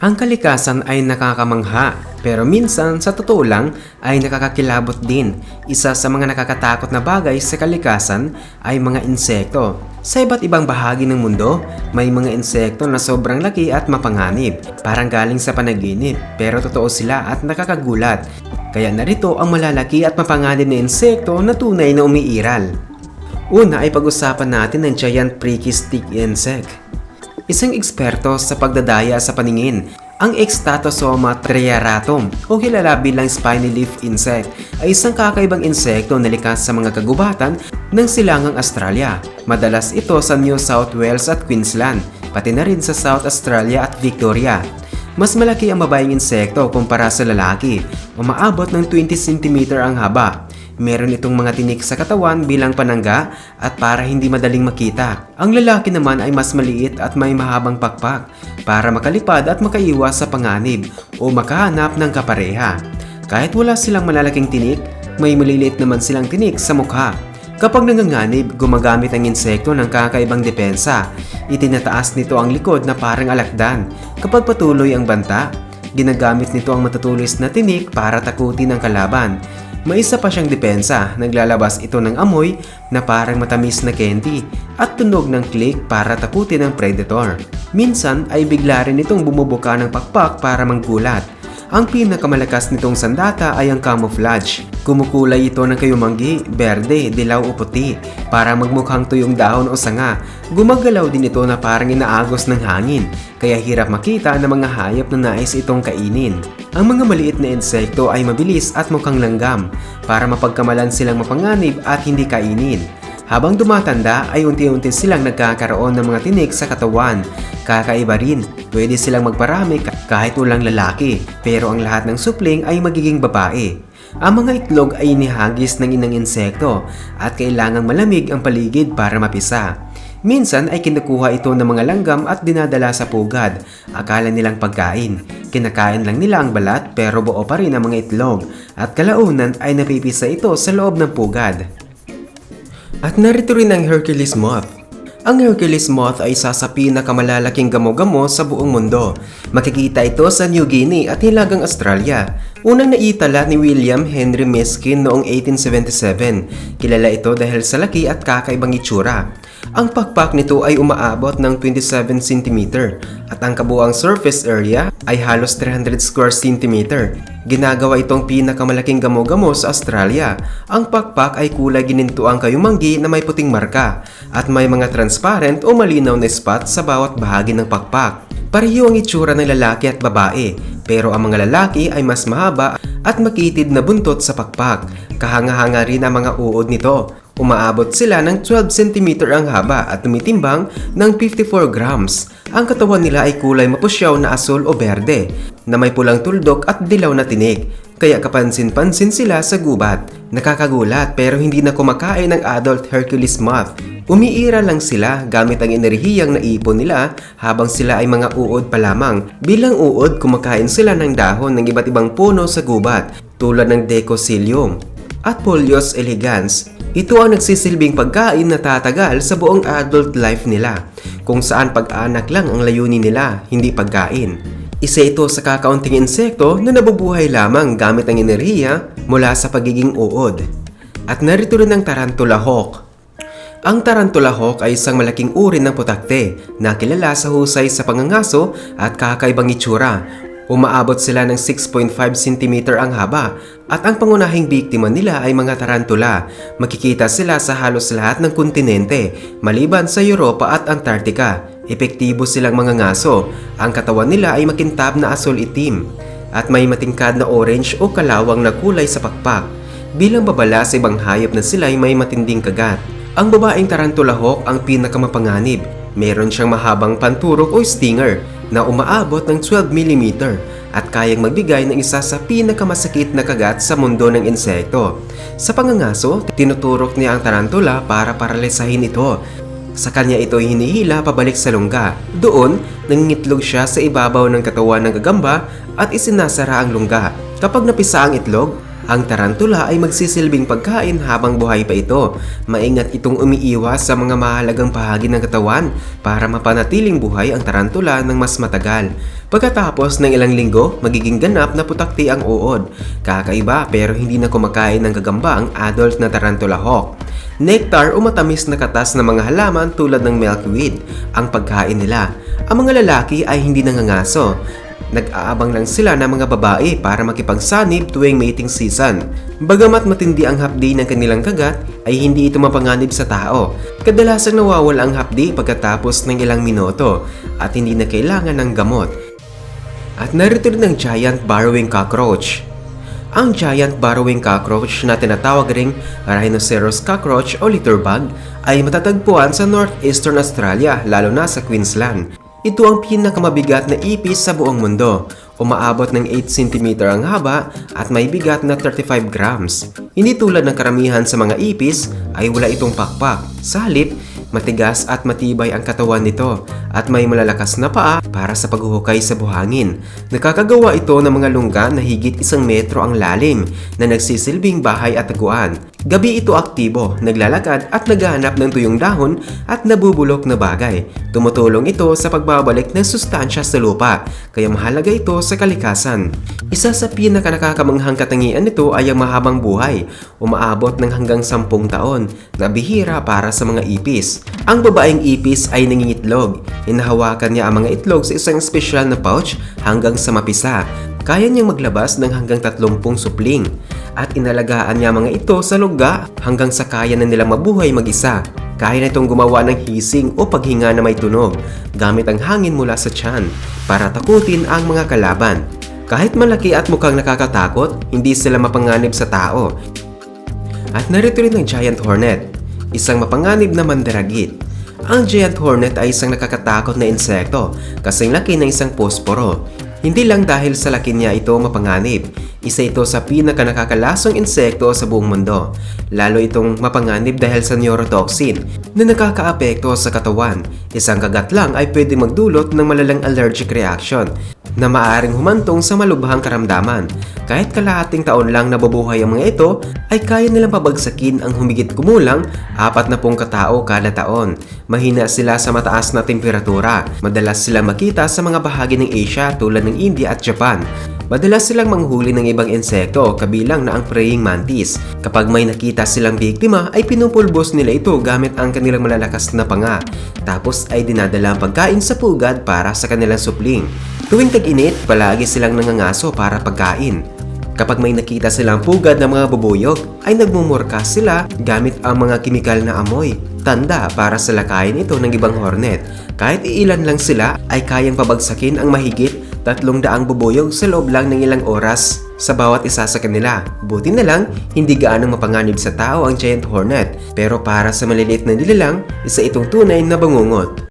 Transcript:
Ang kalikasan ay nakakamangha, pero minsan sa totoo lang ay nakakakilabot din. Isa sa mga nakakatakot na bagay sa kalikasan ay mga insekto. Sa iba't ibang bahagi ng mundo, may mga insekto na sobrang laki at mapanganib. Parang galing sa panaginip, pero totoo sila at nakakagulat. Kaya narito ang malalaki at mapanganib na insekto na tunay na umiiral. Una ay pag-usapan natin ng giant prickly stick insect. Isang eksperto sa pagdadaya sa paningin, ang Extatosoma triaratum o kilala bilang spiny leaf insect ay isang kakaibang insekto na likas sa mga kagubatan ng silangang Australia. Madalas ito sa New South Wales at Queensland, pati na rin sa South Australia at Victoria. Mas malaki ang babaeng insekto kumpara sa lalaki, umaabot ng 20 cm ang haba. Meron itong mga tinik sa katawan bilang panangga at para hindi madaling makita. Ang lalaki naman ay mas maliit at may mahabang pakpak para makalipad at makaiwas sa panganib o makahanap ng kapareha. Kahit wala silang malalaking tinik, may maliliit naman silang tinik sa mukha. Kapag nanganganib, gumagamit ang insekto ng kakaibang depensa. Itinataas nito ang likod na parang alakdan. Kapag patuloy ang banta, ginagamit nito ang matutulis na tinik para takutin ang kalaban. May isa pa siyang depensa, naglalabas ito ng amoy na parang matamis na candy at tunog ng click para takutin ang predator. Minsan ay bigla rin itong bumubuka ng pakpak para manggulat. Ang pinakamalakas nitong sandata ay ang camouflage. Kumukulay ito ng kayumanggi, berde, dilaw o puti para magmukhang tuyong dahon o sanga. Gumagalaw din ito na parang inaagos ng hangin, kaya hirap makita ng mga hayop na nais itong kainin. Ang mga maliit na insekto ay mabilis at mukhang langgam para mapagkamalan silang mapanganib at hindi kainin. Habang dumatanda ay unti-unti silang nagkakaroon ng mga tinik sa katawan. Kakaiba rin, pwede silang magparami kahit walang lalaki, pero ang lahat ng supling ay magiging babae. Ang mga itlog ay inihagis ng inang insekto at kailangang malamig ang paligid para mapisa. Minsan ay kinukuha ito ng mga langgam at dinadala sa pugad. Akala nilang pagkain. Kinakain lang nila ang balat pero buo pa rin ang mga itlog at kalaunan ay napipisa ito sa loob ng pugad. At narito rin ang Hercules moth. Ang Hercules moth ay isa sa pinakamalalaking gamo-gamo sa buong mundo. Makikita ito sa New Guinea at Hilagang Australia. Unang naitala ni William Henry Miskin noong 1877. Kilala ito dahil sa laki at kakaibang itsura. Ang pakpak nito ay umaabot ng 27 cm at ang kabuang surface area ay halos 300 square centimeter. Ginagawa itong pinakamalaking gamo-gamo sa Australia. Ang pakpak ay kulay ginintuang kayumanggi na may puting marka at may mga transparent o malinaw na spot sa bawat bahagi ng pakpak. Pareho ang itsura ng lalaki at babae, pero ang mga lalaki ay mas mahaba at makitid na buntot sa pakpak. Kahanga-hanga rin ang mga uod nito. Umaabot sila ng 12 cm ang haba at tumitimbang ng 54 grams. Ang katawan nila ay kulay mapusyaw na asul o berde na may pulang tuldok at dilaw na tinik. Kaya kapansin-pansin sila sa gubat. Nakakagulat pero hindi na kumakain ng adult Hercules moth. Umiira lang sila gamit ang enerhiyang naipon nila habang sila ay mga uod pa lamang. Bilang uod, kumakain sila ng dahon ng iba't ibang puno sa gubat tulad ng Decocilium at Polyos elegans. Ito ang nagsisilbing pagkain na tatagal sa buong adult life nila, kung saan pag-anak lang ang layunin nila, hindi pagkain. Isa ito sa kakaunting insekto na nabubuhay lamang gamit ang enerhiya mula sa pagiging uod. At narito rin ang tarantula hawk. Ang tarantula hawk ay isang malaking uri ng putakte na kilala sa husay sa pangangaso at kakaibang itsura. Umaabot sila ng 6.5 cm ang haba at ang pangunahing biktima nila ay mga tarantula. Makikita sila sa halos lahat ng kontinente, maliban sa Europa at Antarctica. Epektibo silang mga ngaso. Ang katawan nila ay makintab na asul itim at may matingkad na orange o kalawang na kulay sa pakpak. Bilang babala sa ibang hayop na sila ay may matinding kagat. Ang babaeng tarantula hawk ang pinakamapanganib. Meron siyang mahabang panturok o stinger na umaabot ng 12 mm at kayang magbigay ng isa sa pinakamasakit na kagat sa mundo ng insekto. Sa pangangaso, tinuturok niya ang tarantula para paralisahin ito. Sa kanya ito hinihila pabalik sa lungga. Doon, nangingitlog siya sa ibabaw ng katawan ng gagamba at isinasara ang lungga. Kapag napisa ang itlog, Ang tarantula ay magsisilbing pagkain habang buhay pa ito. Maingat itong umiiwas sa mga mahalagang bahagi ng katawan para mapanatiling buhay ang tarantula ng mas matagal. Pagkatapos ng ilang linggo, magiging ganap na putakti ang uod. Kakaiba pero hindi na kumakain ng gagamba ang adult na tarantula hawk. Nectar o matamis na katas ng mga halaman tulad ng milkweed ang pagkain nila. Ang mga lalaki ay hindi nangangaso. Nag-aabang lang sila ng mga babae para makipagsanib tuwing mating season. Bagamat matindi ang hapdi ng kanilang kagat, ay hindi ito mapanganib sa tao. Kadalasang nawawala ang hapdi pagkatapos ng ilang minuto at hindi na kailangan ng gamot. At narito rin ang giant burrowing cockroach. Ang giant burrowing cockroach na tinatawag ring rhinoceros cockroach o litterbug ay matatagpuan sa northeastern Australia, lalo na sa Queensland. Ito ang pinakamabigat na ipis sa buong mundo. Umaabot ng 8 cm ang haba at may bigat na 35 grams. Hindi tulad ng karamihan sa mga ipis ay wala itong pakpak. Sa halip, matigas at matibay ang katawan nito at may malalakas na paa para sa paghuhukay sa buhangin. Nakakagawa ito ng mga lungga na higit 1 metro ang lalim na nagsisilbing bahay at taguan. Gabi ito aktibo, naglalakad at naghahanap ng tuyong dahon at nabubulok na bagay. Tumutulong ito sa pagbabalik ng sustansya sa lupa, kaya mahalaga ito sa kalikasan. Isa sa pinaka-nakakamanghang katangian nito ay ang mahabang buhay, umaabot ng hanggang 10 taon, na bihira para sa mga ipis. Ang babaeng ipis ay nangingitlog. Hinahawakan niya ang mga itlog sa isang espesyal na pouch hanggang sa mapisa. Kaya niyang maglabas ng hanggang 30 supling at inalagaan niya mga ito sa lugga hanggang sa kaya na nilang mabuhay mag-isa. Kaya na itong gumawa ng hising o paghinga na may tunog gamit ang hangin mula sa tiyan para takutin ang mga kalaban. Kahit malaki at mukhang nakakatakot, hindi sila mapanganib sa tao. At narito rin ang giant hornet, isang mapanganib na mandaragit. Ang giant hornet ay isang nakakatakot na insekto, kasing laki ng isang posporo. Hindi lang dahil sa laki niya ito mapanganib, isa ito sa pinaka-nakakalasong insekto sa buong mundo. Lalo itong mapanganib dahil sa neurotoxin na nakakaapekto sa katawan. Isang kagat lang ay pwede magdulot ng malalang allergic reaction na maaaring humantong sa malubhang karamdaman. Kahit kalahating taon lang nabubuhay ang mga ito, ay kaya nilang pabagsakin ang humigit kumulang 40 katao kada taon. Mahina sila sa mataas na temperatura. Madalas silang makita sa mga bahagi ng Asia tulad ng India at Japan. Madalas silang manghuli ng ibang insekto, kabilang na ang praying mantis. Kapag may nakita silang biktima, ay pinupulbos nila ito gamit ang kanilang malalakas na panga. Tapos ay dinadala ang pagkain sa pugad para sa kanilang supling. Tuwing tag-init, palagi silang nangangaso para pagkain. Kapag may nakita silang pugad ng mga bubuyog, ay nagmumurkas sila gamit ang mga kimikal na amoy. Tanda para sa lakayin ito ng ibang hornet. Kahit iilan lang sila, ay kayang pabagsakin ang mahigit 300 bubuyog sa loob lang ng ilang oras sa bawat isa sa kanila. Buti na lang, hindi gaanong mapanganib sa tao ang giant hornet. Pero para sa maliliit na nilalang, isa itong tunay na bangungot.